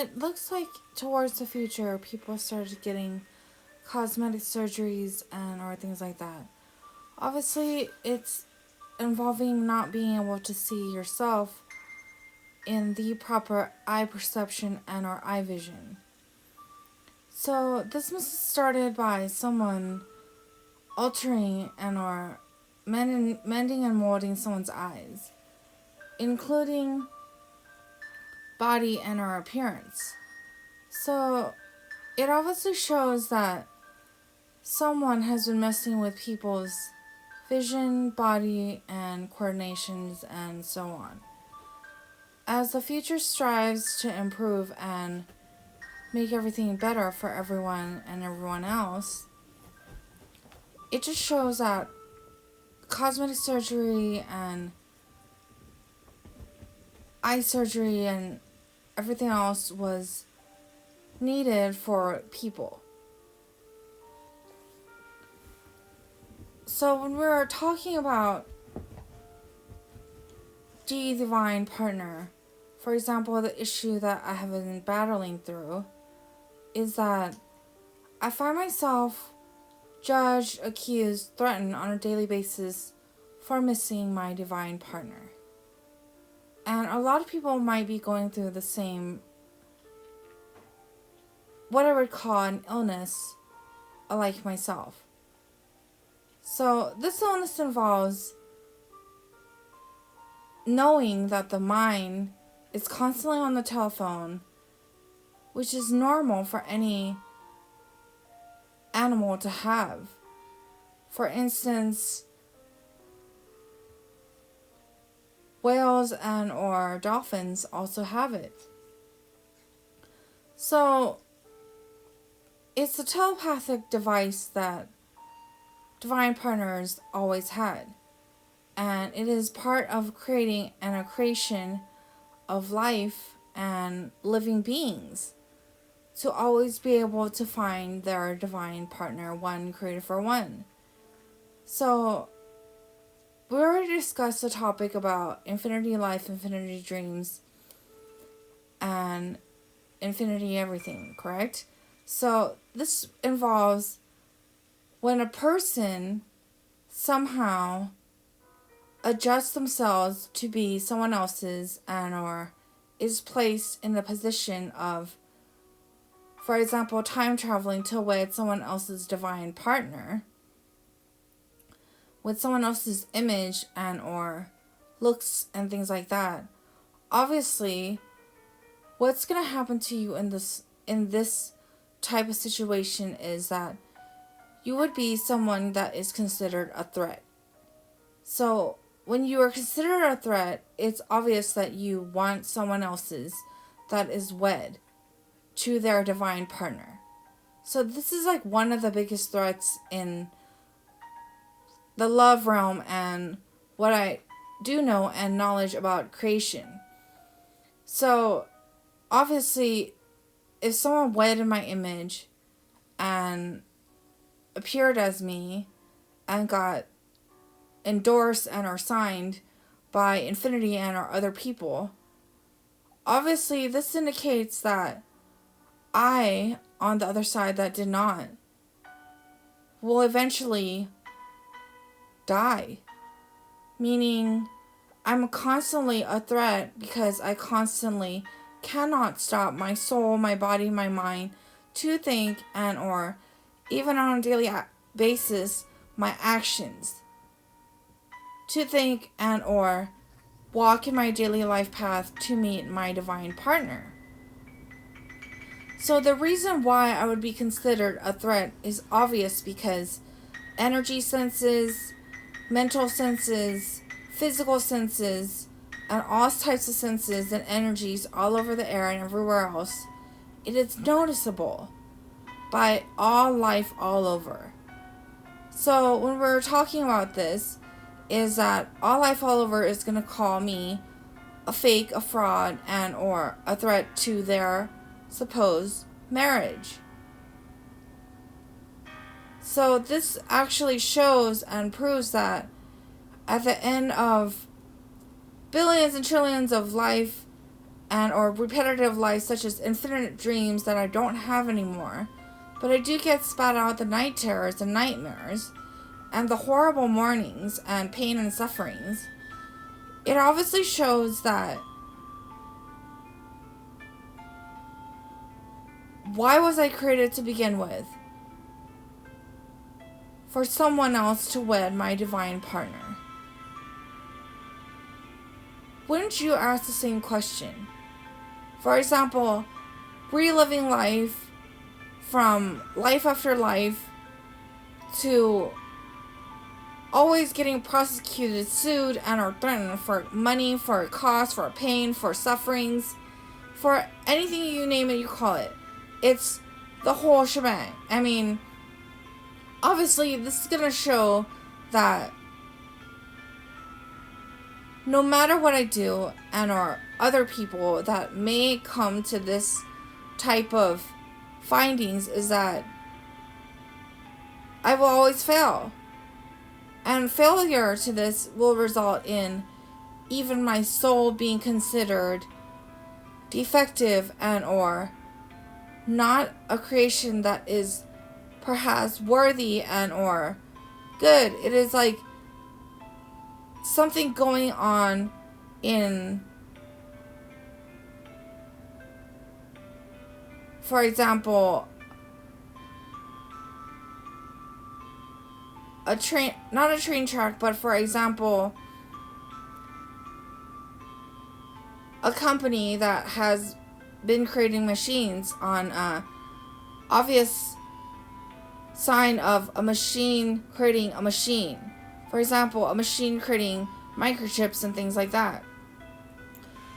it looks like towards the future, people started getting cosmetic surgeries and or things like that. Obviously, it's involving not being able to see yourself in the proper eye perception and or eye vision. So this must have started by someone altering and or mending and molding someone's eyes, including body and or appearance. So it obviously shows that someone has been messing with people's vision, body, and coordinations, and so on. As the future strives to improve and make everything better for everyone and everyone else, it just shows that cosmetic surgery and eye surgery and everything else was needed for people. So when we're talking about the divine partner, for example, the issue that I have been battling through is that I find myself judged, accused, threatened on a daily basis for missing my divine partner. And a lot of people might be going through the same, what I would call an illness, like myself. So this illness involves knowing that the mind is constantly on the telephone, which is normal for any animal to have. For instance, whales and or dolphins also have it. So it's a telepathic device that divine partners always had, and it is part of creating and a creation of life and living beings to always be able to find their divine partner, one created for one. So we already discussed the topic about infinity life, infinity dreams, and infinity everything, correct? So this involves when a person somehow adjusts themselves to be someone else's and or is placed in the position of, for example, time traveling to wed someone else's divine partner with someone else's image and or looks and things like that. Obviously, what's going to happen to you in this type of situation is that you would be someone that is considered a threat. So when you are considered a threat, it's obvious that you want someone else's that is wed to their divine partner. So this is like one of the biggest threats in the love realm and what I do know and knowledge about creation. So obviously, if someone wed in my image and appeared as me and got endorsed and or signed by infinity and or other people, obviously this indicates that I, on the other side that did not, will eventually die. Meaning I'm constantly a threat because I constantly cannot stop my soul, my body, my mind to think and or even on a daily basis my actions to think and or walk in my daily life path to meet my divine partner. So the reason why I would be considered a threat is obvious because energy senses, mental senses, physical senses, and all types of senses and energies all over the air and everywhere else, it is noticeable by all life all over. So when we're talking about this, is that all life all over is going to call me a fake, a fraud, and or a threat to their supposed marriage. So this actually shows and proves that at the end of billions and trillions of life and or repetitive life, such as infinite dreams that I don't have anymore, but I do get spat out the night terrors and nightmares and the horrible mornings and pain and sufferings, it obviously shows that why was I created to begin with? For someone else to wed my divine partner. Wouldn't you ask the same question? For example, reliving life from life after life to always getting prosecuted, sued, and or threatened for money, for cost, for pain, for sufferings, for anything you name it, you call it. It's the whole shebang. I mean, obviously, this is going to show that no matter what I do, and or other people that may come to this type of findings, is that I will always fail. And failure to this will result in even my soul being considered defective and or not a creation that is perhaps worthy and or good. It is like something going on in, for example, a train, not a train track, but for example, a company that has been creating machines on a obvious sign of a machine creating a machine. For example, a machine creating microchips and things like that.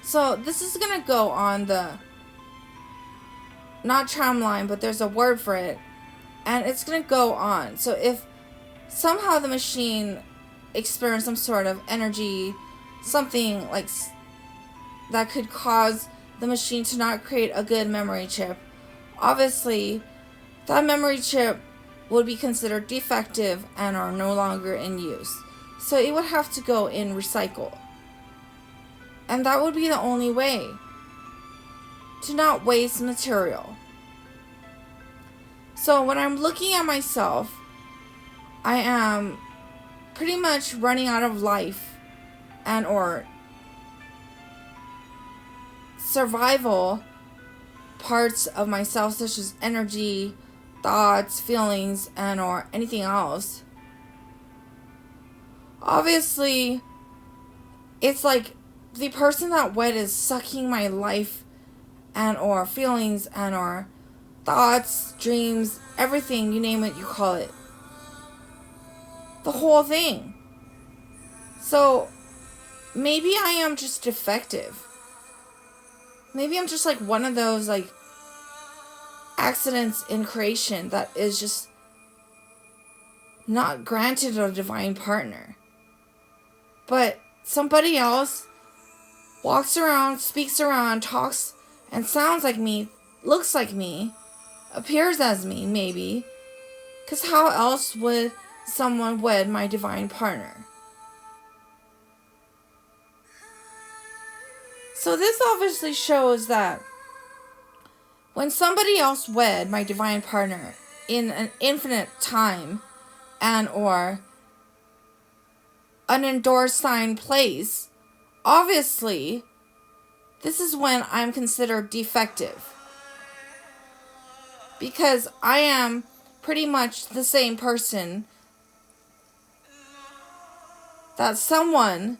So this is going to go on the, not tramline, but there's a word for it, and it's going to go on. So if somehow the machine experienced some sort of energy, something like that could cause the machine to not create a good memory chip, obviously that memory chip would be considered defective and are no longer in use. So it would have to go in recycle. And that would be the only way to not waste material. So when I'm looking at myself, I am pretty much running out of life and or survival parts of myself, such as energy, thoughts, feelings, and or anything else. Obviously, it's like the person that wed is sucking my life and or feelings and or thoughts, dreams, everything, you name it, you call it. The whole thing. So maybe I am just defective. Maybe I'm just like one of those like accidents in creation that is just not granted a divine partner. But somebody else walks around, speaks around, talks and sounds like me, looks like me, appears as me, maybe. Because how else would someone wed my divine partner? So this obviously shows that when somebody else wed my divine partner in an infinite time and or an endorsed signed place, obviously this is when I'm considered defective. Because I am pretty much the same person that someone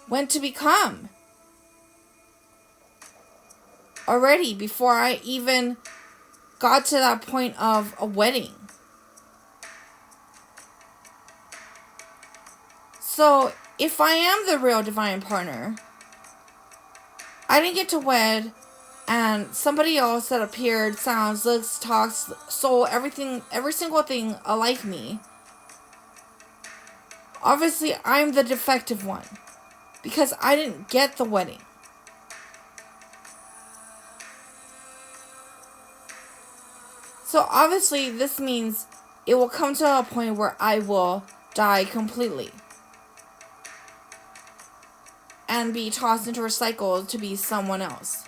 went to become already before I even got to that point of a wedding. So if I am the real divine partner, I didn't get to wed and somebody else that appeared, sounds, looks, talks, soul, everything, every single thing alike me. Obviously, I'm the defective one because I didn't get the wedding. So obviously, this means it will come to a point where I will die completely. and be tossed into a cycle to be someone else.